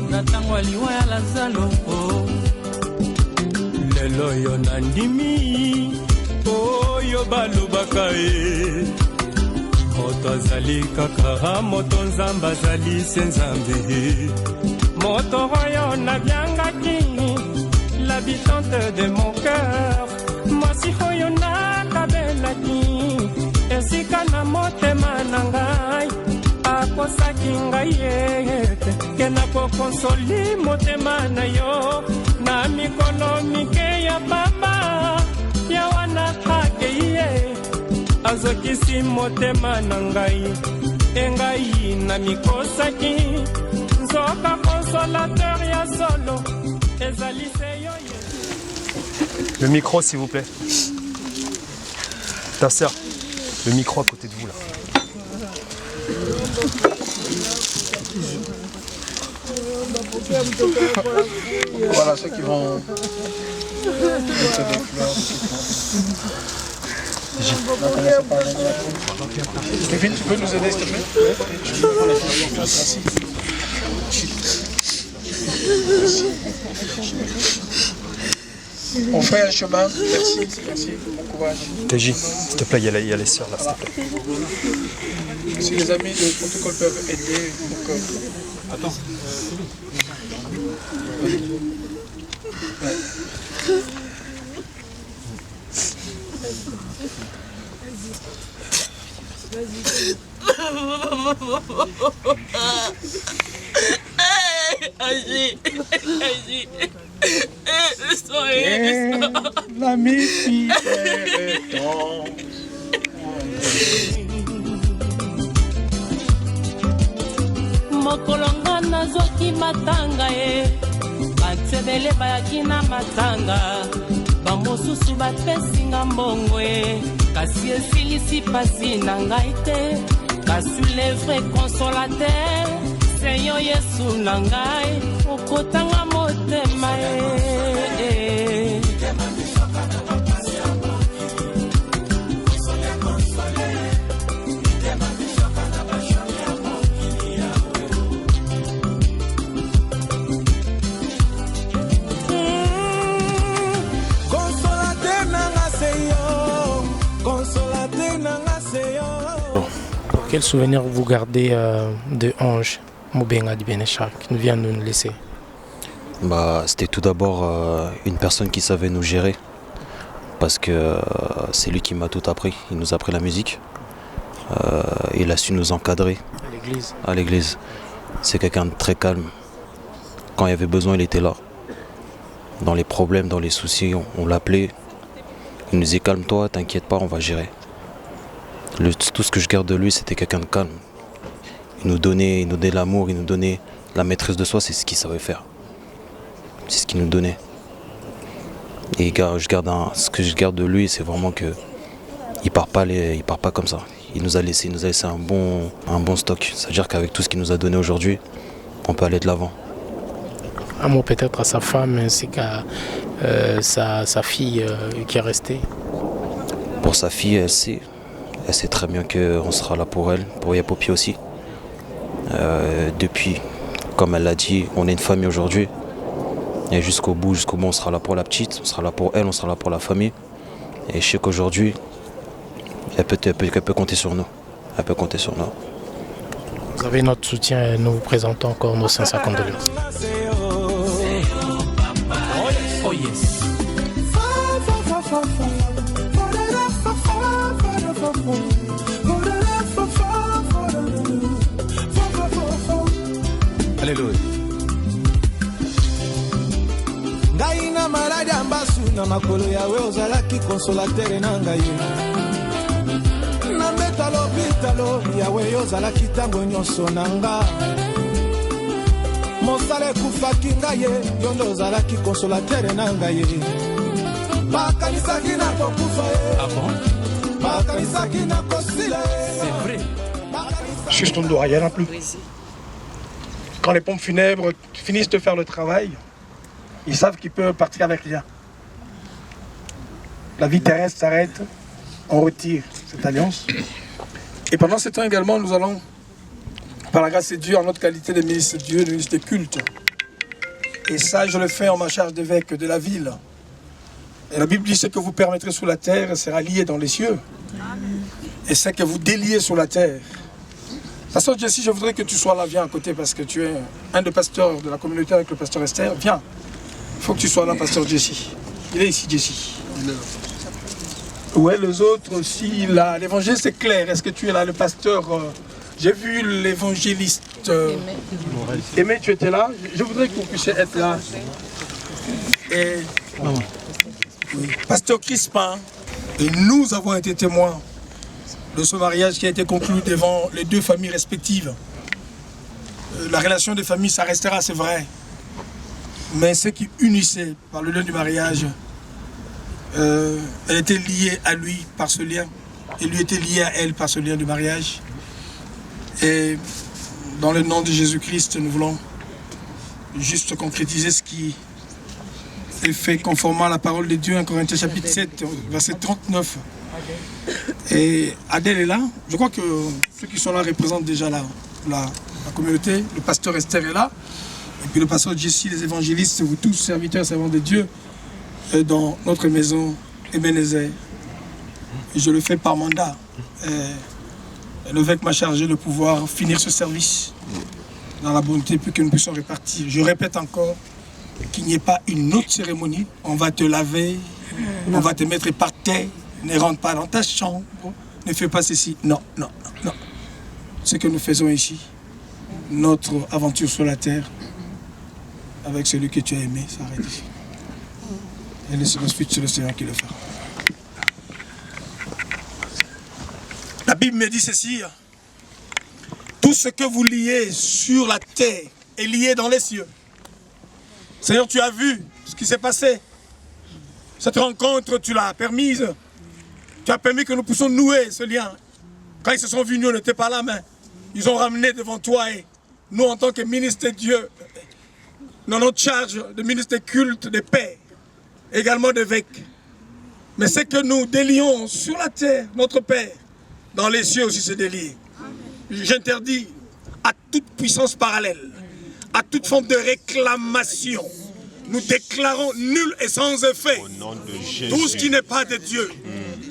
[SPEAKER 4] na ntango ya liwa ya Lazaro lelo yo nandimi oyo balobaka ye moto azali kaka moto nzambe azali se nzambe moto oyo nabyangaki l'habitante de mon cœur mwasi oyo nakabelaki esika na motema na ngai akosaki ngai ete ke nakokonsoli motema na yo na mikono mike ya baba ya wana akei ye azokisi motema na ngai engai na mikosaki nzoka consolateur ya solo ezali se yo.
[SPEAKER 6] Le micro s'il vous plaît. Ta sœur, le micro à côté de vous là.
[SPEAKER 5] Voilà ceux qui vont mettre des fleurs. Kevin, tu peux nous aider s'il te plaît? Merci. On fait un chemin. Merci, merci. Bon courage.
[SPEAKER 6] TJ, s'il te plaît, il y a les sœurs là, s'il te plaît.
[SPEAKER 5] Si les amis de protocole peuvent aider, donc, attends. Ouais. L'amitié est ton.
[SPEAKER 4] mokolonga nazwaki matanga ye batsebele bayaki na matanga bamosusu bapesinga mbongo ye kasi esilisi pasi na ngai te kasi le vrai consolateur seyo yesu na ngai okotanga motema ye.
[SPEAKER 2] Quel souvenir vous gardez de Ange Moubenga Dibenesha qui vient de nous laisser?
[SPEAKER 7] C'était tout d'abord une personne qui savait nous gérer parce que c'est lui qui m'a tout appris. Il nous a appris la musique, il a su nous encadrer à l'église. C'est quelqu'un de très calme. Quand il y avait besoin, il était là. Dans les problèmes, dans les soucis, on l'appelait. Il nous disait calme-toi, t'inquiète pas, on va gérer. Tout ce que je garde de lui, c'était quelqu'un de calme. Il nous donnait l'amour, il nous donnait la maîtrise de soi, c'est ce qu'il savait faire. C'est ce qu'il nous donnait. Et ce que je garde de lui, c'est vraiment que il part pas comme ça. Il nous a laissé un bon stock. C'est-à-dire qu'avec tout ce qu'il nous a donné aujourd'hui, on peut aller de l'avant.
[SPEAKER 2] Un mot peut-être à sa femme ainsi qu'à sa fille qui est restée.
[SPEAKER 7] Pour sa fille, elle sait très bien qu'on sera là pour elle, pour Yapopi aussi. Depuis, comme elle l'a dit, on est une famille aujourd'hui. Et jusqu'au bout, on sera là pour la petite, on sera là pour elle, on sera là pour la famille. Et je sais qu'aujourd'hui, elle peut compter sur nous. Elle peut compter sur nous.
[SPEAKER 2] Vous avez notre soutien et nous vous présentons encore nos sincères condoléances.
[SPEAKER 4] Oh yes.
[SPEAKER 23] Alléluia. Ngai na maladi ambasu na makolo yawe ozalaki consolateur na ngai. Na metalo yawe ozalaki tango nyonso na nga. Mosala ekufaki ngai yo nde ozalaki consolateur na ngai. Bakanisaki na kokufa ye. Ah bon? Bakanisaki na kosila ye.
[SPEAKER 5] C'est vrai. Juste ton doigt, il n'y en a plus. Quand les pompes funèbres finissent de faire le travail, ils savent qu'ils peuvent partir avec rien. La vie terrestre s'arrête, on retire cette alliance. Et pendant ce temps également, nous allons, par la grâce de Dieu, en notre qualité de ministre de Dieu, de ministre de culte. Et ça, je le fais en ma charge d'évêque de la ville. Et la Bible dit, ce que vous permettrez sous la terre sera lié dans les cieux. Et ce que vous déliez sur la terre. Pasteur Jesse, je voudrais que tu sois là, viens à côté, parce que tu es un des pasteurs de la communauté avec le pasteur Esther. Viens, il faut que tu sois là, pasteur Jesse. Il est ici, Jesse. Où est les autres aussi là? L'évangile, c'est clair. Est-ce que tu es là, le pasteur? J'ai vu l'évangéliste. Aimé, tu étais là? Je voudrais que vous puissiez être là. Et oui, Pasteur Crispin, et nous avons été témoins de ce mariage qui a été conclu devant les deux familles respectives. La relation des familles, ça restera, c'est vrai. Mais ce qui unissait par le lien du mariage, elle était liée à lui par ce lien. Et lui était lié à elle par ce lien du mariage. Et dans le nom de Jésus-Christ, nous voulons juste concrétiser ce qui est fait conformément à la parole de Dieu en Corinthiens chapitre 7, verset 39. Et Adèle est là. Je crois que ceux qui sont là représentent déjà la communauté. Le pasteur Esther est là. Et puis le pasteur Jesse, les évangélistes, vous tous, serviteurs, servants de Dieu, dans notre maison Ebenezer. Je le fais par mandat. L'évêque m'a chargé de pouvoir finir ce service dans la bonté, puis que nous puissions répartir. Je répète encore qu'il n'y ait pas une autre cérémonie. On va te laver, on va te mettre par terre, ne rentre pas dans ta chambre, ne fais pas ceci. Non, non, non. Ce que nous faisons ici, notre aventure sur la terre, avec celui que tu as aimé, s'arrête ici. Et laisse ensuite c'est le Seigneur qui le fera. La Bible me dit ceci, tout ce que vous liez sur la terre est lié dans les cieux. Seigneur, tu as vu ce qui s'est passé. Cette rencontre, tu l'as permise. Tu as permis que nous puissions nouer ce lien. Quand ils se sont venus, on n'était pas là, mais ils ont ramené devant toi. Et nous, en tant que ministre de Dieu, dans notre charge de ministre de culte, de paix, également d'évêque. Mais c'est que nous délions sur la terre, notre Père, dans les cieux aussi c'est délié. J'interdis à toute puissance parallèle, à toute forme de réclamation. Nous déclarons nul et sans effet tout ce qui n'est pas de Dieu.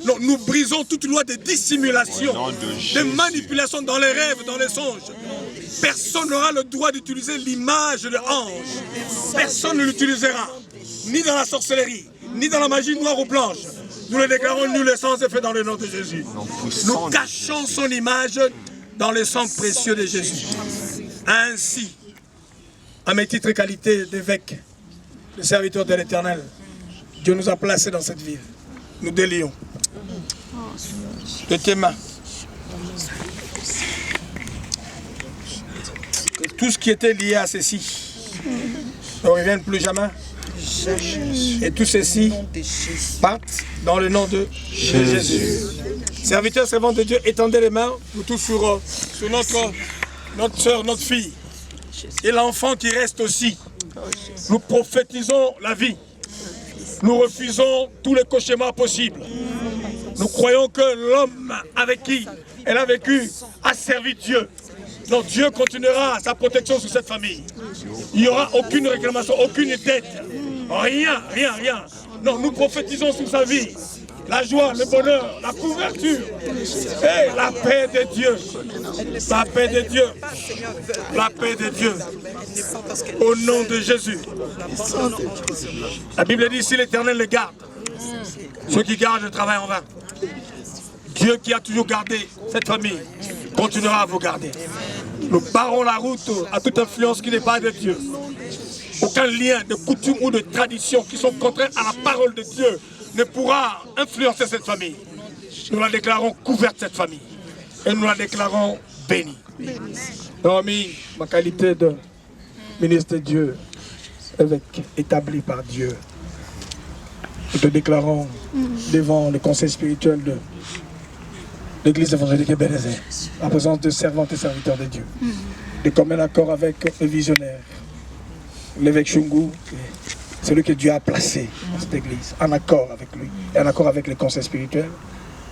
[SPEAKER 5] Non, nous brisons toute loi de dissimulation, de manipulation dans les rêves, dans les songes. Personne n'aura le droit d'utiliser l'image de l'ange. Personne ne l'utilisera, ni dans la sorcellerie, ni dans la magie noire ou blanche. Nous le déclarons nul et sans effet dans le nom de Jésus. Nous cachons son image dans le sang précieux de Jésus. Ainsi, à mes titres et qualités d'évêque, de serviteur de l'Éternel, Dieu nous a placés dans cette ville. Nous délions de tes mains. Que tout ce qui était lié à ceci ne revienne plus jamais. Et tout ceci parte dans le nom de Jésus. Serviteurs, servants de Dieu, étendez les mains, vous tous sur notre soeur, notre fille. Et l'enfant qui reste aussi. Nous prophétisons la vie. Nous refusons tous les cauchemars possibles. Nous croyons que l'homme avec qui elle a vécu a servi Dieu. Donc Dieu continuera sa protection sur cette famille. Il n'y aura aucune réclamation, aucune dette. Rien, rien, rien. Non, nous prophétisons sur sa vie la joie, le bonheur, la couverture et la paix de Dieu. La paix de Dieu. La paix de Dieu. Au nom de Jésus. La Bible dit, si l'Éternel le garde, ceux qui gardent le travail en vain. Dieu qui a toujours gardé cette famille continuera à vous garder. Nous barrons la route à toute influence qui n'est pas de Dieu. Aucun lien de coutume ou de tradition qui sont contraires à la parole de Dieu ne pourra influencer cette famille. Nous la déclarons couverte, cette famille. Et nous la déclarons bénie. Hormis ma qualité de ministre de Dieu, évêque établi par Dieu, nous te déclarons devant le conseil spirituel de l'Église évangélique Ebenezer, en présence de servantes et serviteurs de Dieu, de commun accord avec le visionnaire, l'évêque Chungu, celui que Dieu a placé dans cette église, en accord avec lui, et en accord avec le conseil spirituel,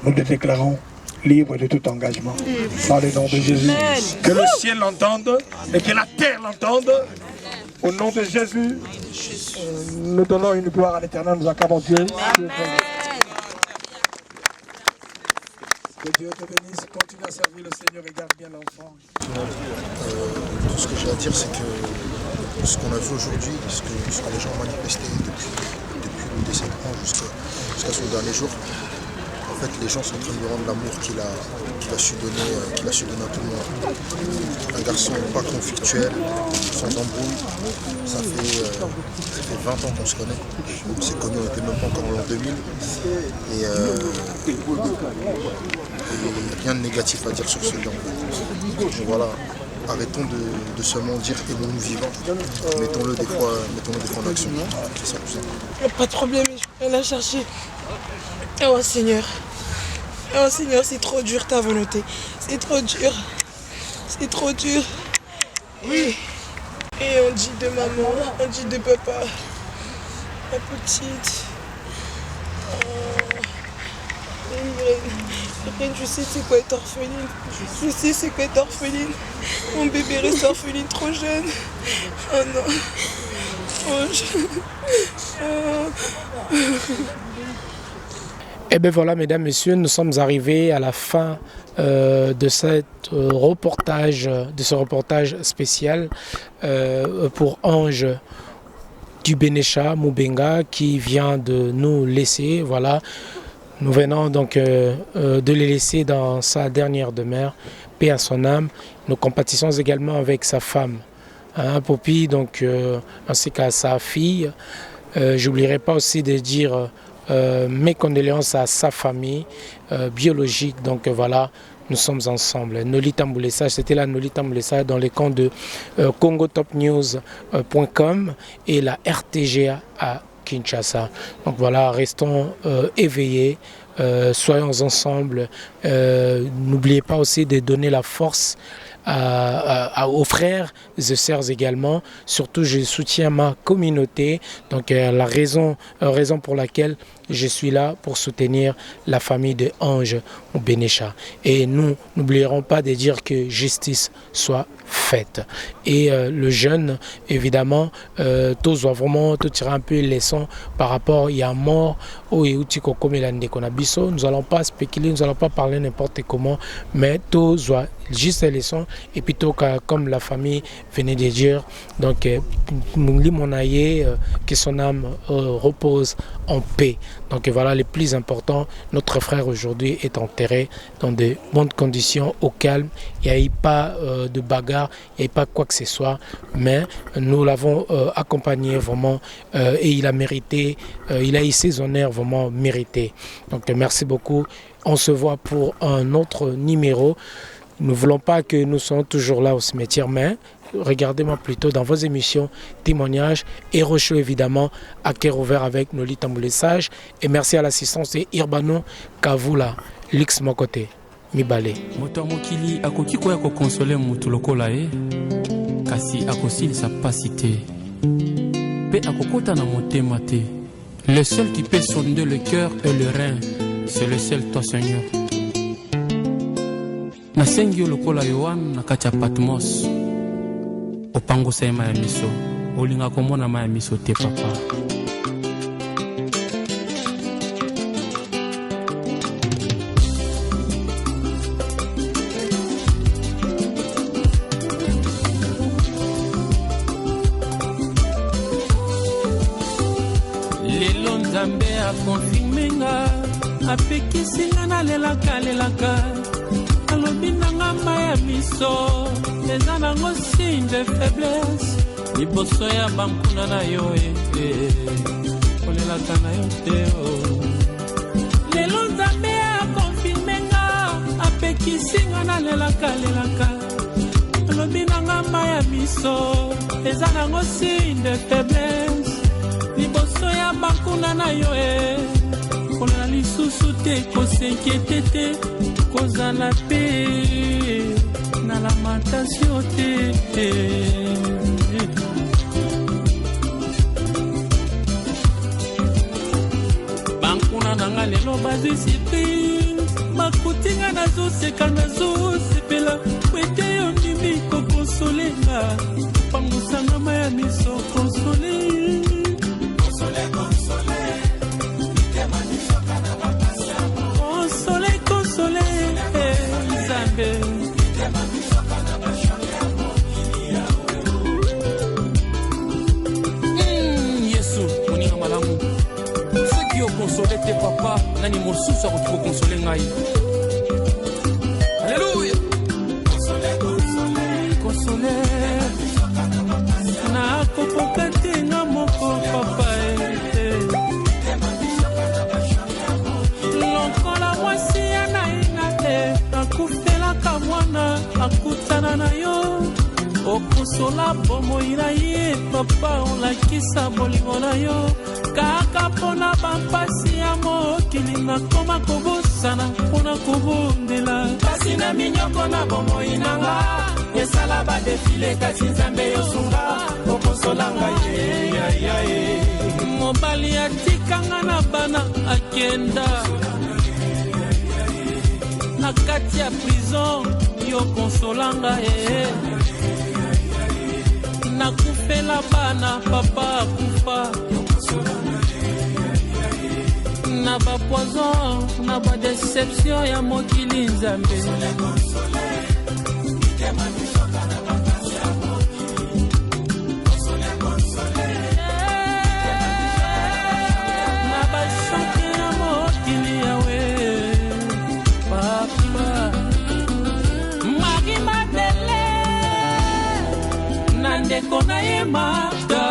[SPEAKER 5] nous le déclarons libre de tout engagement. Dans le nom de Jésus. Que le ciel l'entende et que la terre l'entende. Au nom de Jésus, nous donnons une gloire à l'Éternel, nous acclamons Dieu. Que Dieu te bénisse, continue à servir le Seigneur et garde bien l'enfant.
[SPEAKER 8] Tout ce que j'ai à dire, c'est que ce qu'on a vu aujourd'hui, ce que les gens ont manifesté depuis le décès jusqu'à ce dernier jour, En fait, les gens sont en train de lui rendre l'amour qu'il a su donner à tout le monde. Un garçon pas conflictuel, sans embrouille. Ça fait 20 ans qu'on se connaît. On s'est connus, on n'était même pas encore en l'an 2000. Et rien de négatif à dire sur ce gars. Donc voilà, arrêtons de seulement dire aimons-nous vivants. Mettons-le des fois en action. C'est ça tout ça.
[SPEAKER 20] Pas de problème, je vais la chercher. Oh Seigneur. Oh Seigneur, c'est trop dur ta volonté. C'est trop dur. C'est trop dur. Oui. Et on dit de maman, on dit de papa. La petite. Irène, je sais c'est quoi être orpheline. Je sais c'est quoi être orpheline. Mon bébé reste orpheline trop jeune. Oh non.
[SPEAKER 2] Et bien voilà, mesdames, messieurs, nous sommes arrivés à la fin de ce reportage spécial pour Ange du Bénécha Moubenga qui vient de nous laisser. Voilà, nous venons donc de les laisser dans sa dernière demeure, paix à son âme. Nous compatissons également avec sa femme, Poppy, donc ainsi qu'à sa fille. J'oublierai pas aussi de dire mes condoléances à sa famille biologique. Donc voilà, nous sommes ensemble. Noli Tamboulé Sage, c'était la Noli Tamboulé Sage dans les comptes de congotopnews.com et la RTGA à Kinshasa. Donc voilà, restons éveillés, soyons ensemble. N'oubliez pas aussi de donner la force aux frères et sœurs également. Surtout, je soutiens ma communauté. Donc la raison pour laquelle je suis là pour soutenir la famille de Ange au Bénécha. Et nous n'oublierons pas de dire que justice soit faite. Et le jeune, évidemment, tous doivent vraiment tirer un peu les leçons par rapport, il y a mort au Eutiko comme Konabiso. Nous n'allons pas spéculer, nous n'allons pas parler n'importe comment, mais tous doivent juste les leçons. Et plutôt comme la famille venait de dire, donc que son âme repose en paix. Donc voilà, le plus important, notre frère aujourd'hui est enterré dans de bonnes conditions, au calme. Il n'y a eu pas de bagarre, il n'y a eu pas quoi que ce soit, mais nous l'avons accompagné vraiment et il a mérité, il a eu ses honneurs vraiment mérités. Donc merci beaucoup. On se voit pour un autre numéro. Nous ne voulons pas que nous soyons toujours là au cimetière, mais regardez-moi plutôt dans vos émissions, témoignages et Rochaud évidemment à cœur ouvert avec Noli Tamboulé Sage. Et merci à l'assistance de Irbano Kavula, Lix Mokote, Mibale.
[SPEAKER 4] Moto mokili akoki koya ko consoler mutu lokola e kasi akosilisa pasi te pe akokota na motema te. Le seul qui peut sonder le cœur et le rein, c'est le seul toi Seigneur. Nasengi yo lokola Yohan na kati ya Patmos opangosa ma ya miso olinga komona ma ya miso te papa. Lelo Nzambe akonfirme nga apekisi nga nalelaka alobi nanga ma ya miso eza nango signe de faiblesse liboso ya bankuna na yo kolelaka na yo te lelo Nzambe akonfirme nga apekisi nga nalelaka alobi nanga ma ya miso eza nango signe de faiblesse liboso ya bankuna na yo kolela lisusu te kosinkiete te kozala pe na lamentation te. Bankuna nanga lelo bazwi bakutinga nazoseka nazosepela kwete yo ndimi kokonsolenga pangusanga ma ya miso konsole Yesu moninga malamu soki okonsolete papa nani mosusu akoki kokonsole ngai. Alléluia. Console nakokoka te nga moko papa lokola mwasi ya nainga akufelaka mwana akutana na yo okosola bomoi na ye papa olakisa bolingo na yo kaka mpona bampasi ya mokili nakoma kobosana mpona kobondela kasi na minyoko na bomoi nanga esala badefile kasi nzambe yosunga okosolanga ye mobali atikanga na bana akenda na kati ya prison yokonsolanga ye nakufela bana papa akufa na bapoison na badeception ya mokili nzambe na bashake ya mokili yawe papa Marie Madele na ndeko na ye Marta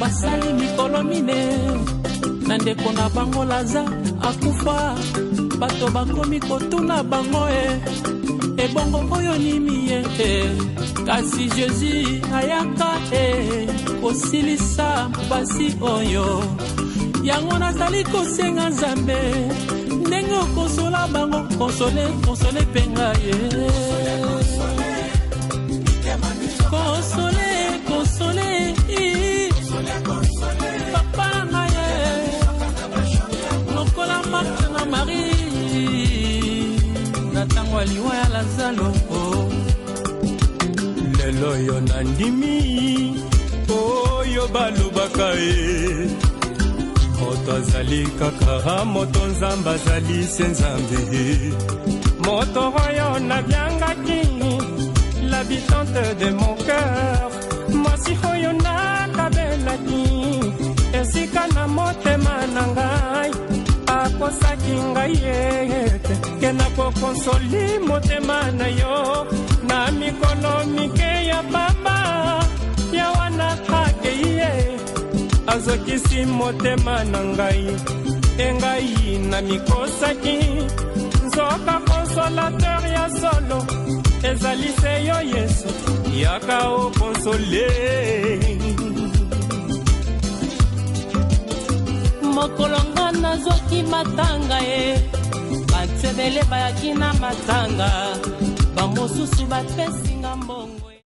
[SPEAKER 4] basali mikolo mine na ndeko na bango Laza akufa bato bakomi kotuna bango ebongo oyo nimi ye kasi Jésus ayaka kosilisa basi oyo yango nazali kosenga nzambe ndenge okosola bango konsole penga ye konsole papa na ye lokola Marthe na Marie na tango aliwa ya Lazaro
[SPEAKER 3] lelo yo nandimi oyo balobaka ye moto azali kaka moto nzambe azali se nzambe moto oyo nabyangaki l'habitante de mon cœur mwasi oyo nakabelaki esika na motema na ngai akosaki ngai ete ke nakokonsoli motema na yo na mikolo mike ya pamba ya wana akei ye azokisi motema na ngai engai na mikosaki nzoka consolateur ya solo ezali se yo Yesu yaka okonsole
[SPEAKER 4] mokolonga nazoki matanga ye batsebele bayaki na matanga bamosusu bapesinga mbongo